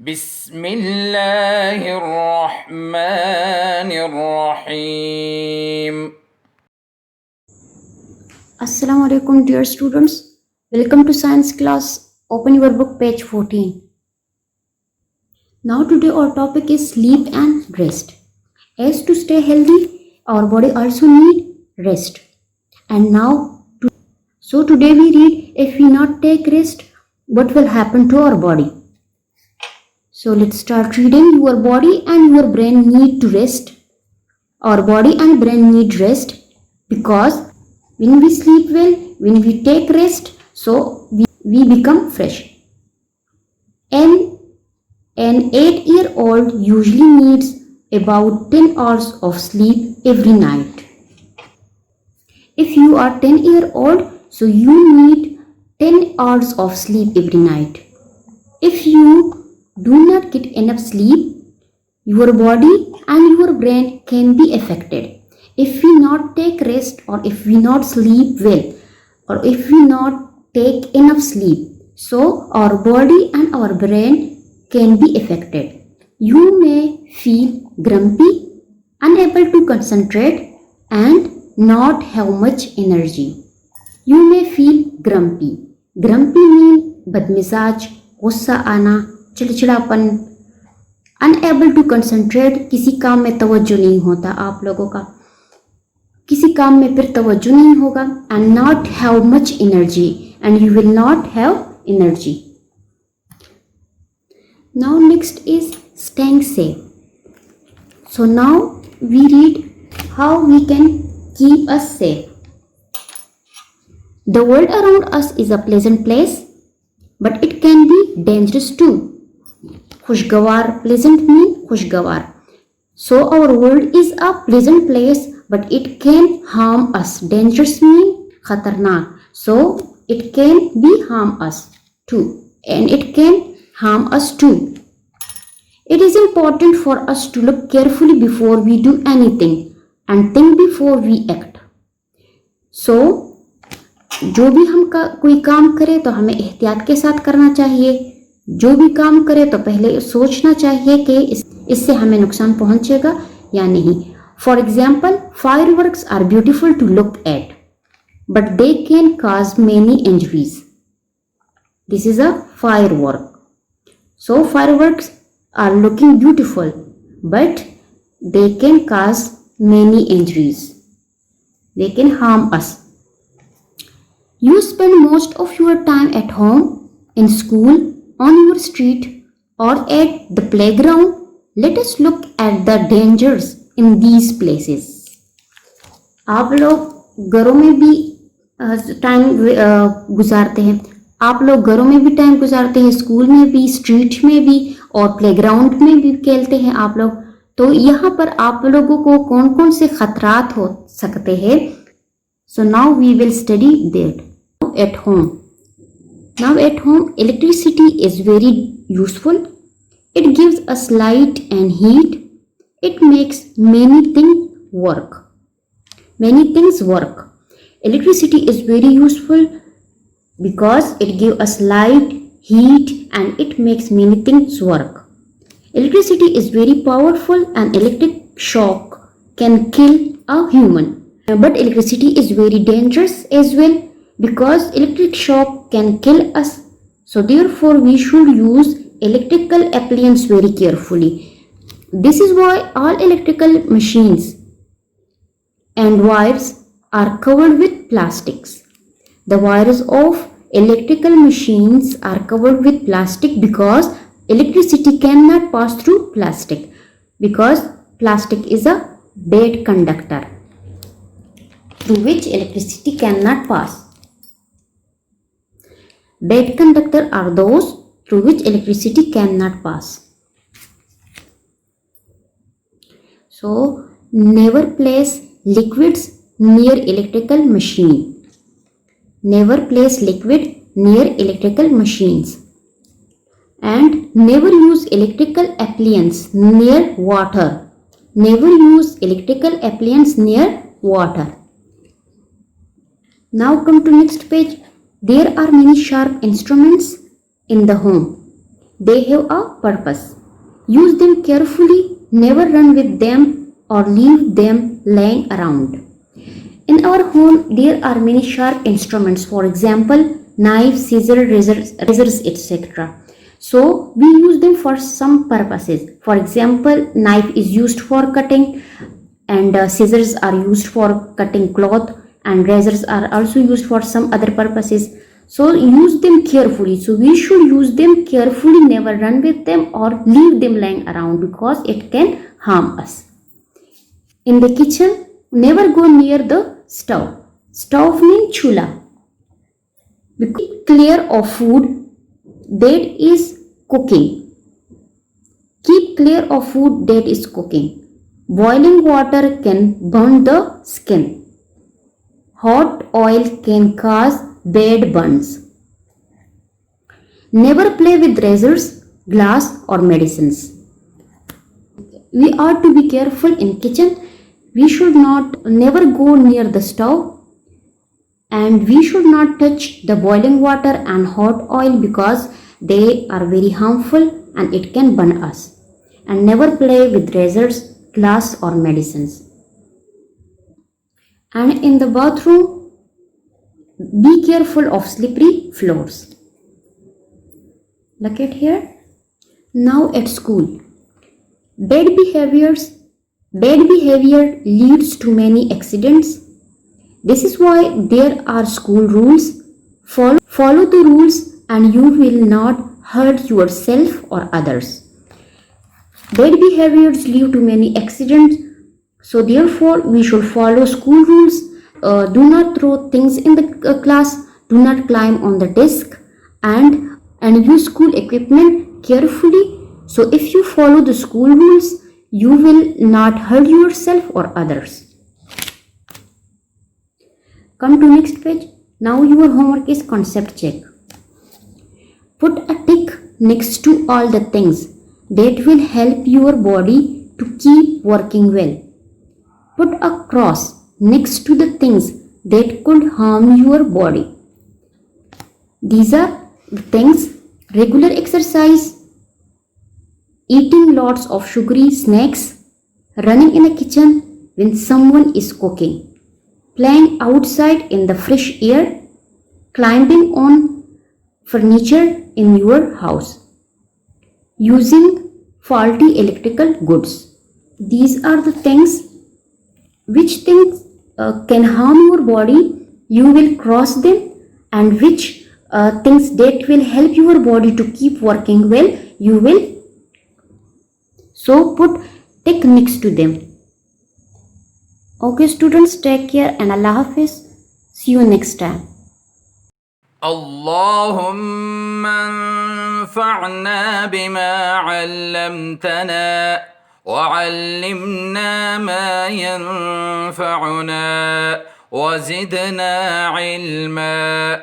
بسم الله الرحمن الرحيم. Assalamu alaikum dear students. Welcome to science class. Open your book page 14. Now today our topic is sleep and rest. As to stay healthy, our body also need rest. And so today we read, if we not take rest, what will happen to our body? So let's start reading. Your body and your brain need to rest. Our body and brain need rest because when we sleep well, when we take rest, so we become fresh. An 8-year-old usually needs about 10 hours of sleep every night. If you are 10-year-old, so you need 10 hours of sleep every night. If you do not get enough sleep, your body and your brain can be affected. If we not take rest, or if we not sleep well, or if we not take enough sleep, so our body and our brain can be affected. You may feel grumpy, unable to concentrate, and not have much energy. You may feel grumpy. Grumpy means बदमिजाज, गुस्सा आना, चिड़चिड़ापन, unable to concentrate, किसी काम में तवज्जो नहीं होता आप लोगों का, किसी काम में फिर तवज्जो नहीं होगा, and not have much energy, and you will not have energy. Now next is staying safe. So now we read how we can keep us safe. The world around us is a pleasant place, but it can be dangerous too. खुशगवार, pleasant mean खुशगवार. So our world is a pleasant place, but it can harm us. Dangerous mean खतरनाक. So it can be harm us too, and it can harm us too. It is important for us to look carefully before we do anything and think before we act. So जो भी हम कोई काम करें तो हमें एहतियात के साथ करना चाहिए. जो भी काम करें तो पहले सोचना चाहिए कि इससे हमें नुकसान पहुंचेगा या नहीं. For example, fireworks are beautiful to look at, but they can cause many injuries. This is a firework. So fireworks are looking beautiful, but they can cause many injuries. They can harm us. You spend most of your time at home, in school, on your street, or at the playground. Let us look at the dangers in these places. आप लोग घरों में भी time गुजारते हैं. आप लोग घरों में भी टाइम गुजारते हैं, स्कूल में भी, स्ट्रीट में भी, और प्लेग्राउंड में भी खेलते हैं आप लोग. तो यहाँ पर आप लोगों को कौन कौन से खतरात हो सकते हैं. So now we will study that. At home. Now at home electricity is very useful. It gives us light and heat. It makes many things work. Electricity is very useful because it gives us light, heat, and it makes many things work. Electricity is very powerful, and electric shock can kill a human. But electricity is very dangerous as well, because electric shock can kill us. So therefore we should use electrical appliance very carefully. This is why all electrical machines and wires are covered with plastics. The wires of electrical machines are covered with plastic because electricity cannot pass through plastic, because plastic is a bad conductor through which electricity cannot pass. Bad conductor are those through which electricity cannot pass. So never place liquids near electrical machine. Never place liquid near electrical machines, and never use electrical appliance near water. Never use electrical appliance near water. Now come to next page. There are many sharp instruments in the home. They have a purpose. Use them carefully, never run with them or leave them lying around. In our home, there are many sharp instruments, for example, knives, scissors, razors, etc. So, we use them for some purposes. For example, knife is used for cutting, and scissors are used for cutting cloth, and razors are also used for some other purposes. So, use them carefully. So, we should use them carefully, never run with them or leave them lying around because it can harm us. In the kitchen, never go near the stove. Stove means chula. We keep clear of food that is cooking. Keep clear of food that is cooking. Boiling water can burn the skin. Hot oil can cause bad burns. Never play with razors, glass or medicines. We are to be careful in kitchen. We should not never go near the stove, and we should not touch the boiling water and hot oil because they are very harmful and it can burn us. And never play with razors, glass or medicines. And in the bathroom, be careful of slippery floors. Look at here. Now at school, bad behavior leads to many accidents. This is why there are school rules. Follow the rules and you will not hurt yourself or others. Bad behaviors lead to many accidents. So therefore we should follow school rules. Do not throw things in the class. Do not climb on the desk and use school equipment carefully. So if you follow the school rules, you will not hurt yourself or others. Come to next page. Now your homework is concept check. Put a tick next to all the things that will help your body to keep working well. Put a cross next to the things that could harm your body. These are the things: regular exercise, eating lots of sugary snacks, running in the kitchen when someone is cooking, playing outside in the fresh air, climbing on furniture in your house, using faulty electrical goods. These are the things which can harm your body. You will cross them, and which things that will help your body to keep working well, you will so put tick next to them. Okay students, take care and Allah Hafiz. See you next time. اللهم انفعنا بما علمتنا وعلمنا ما ينفعنا وزدنا علما.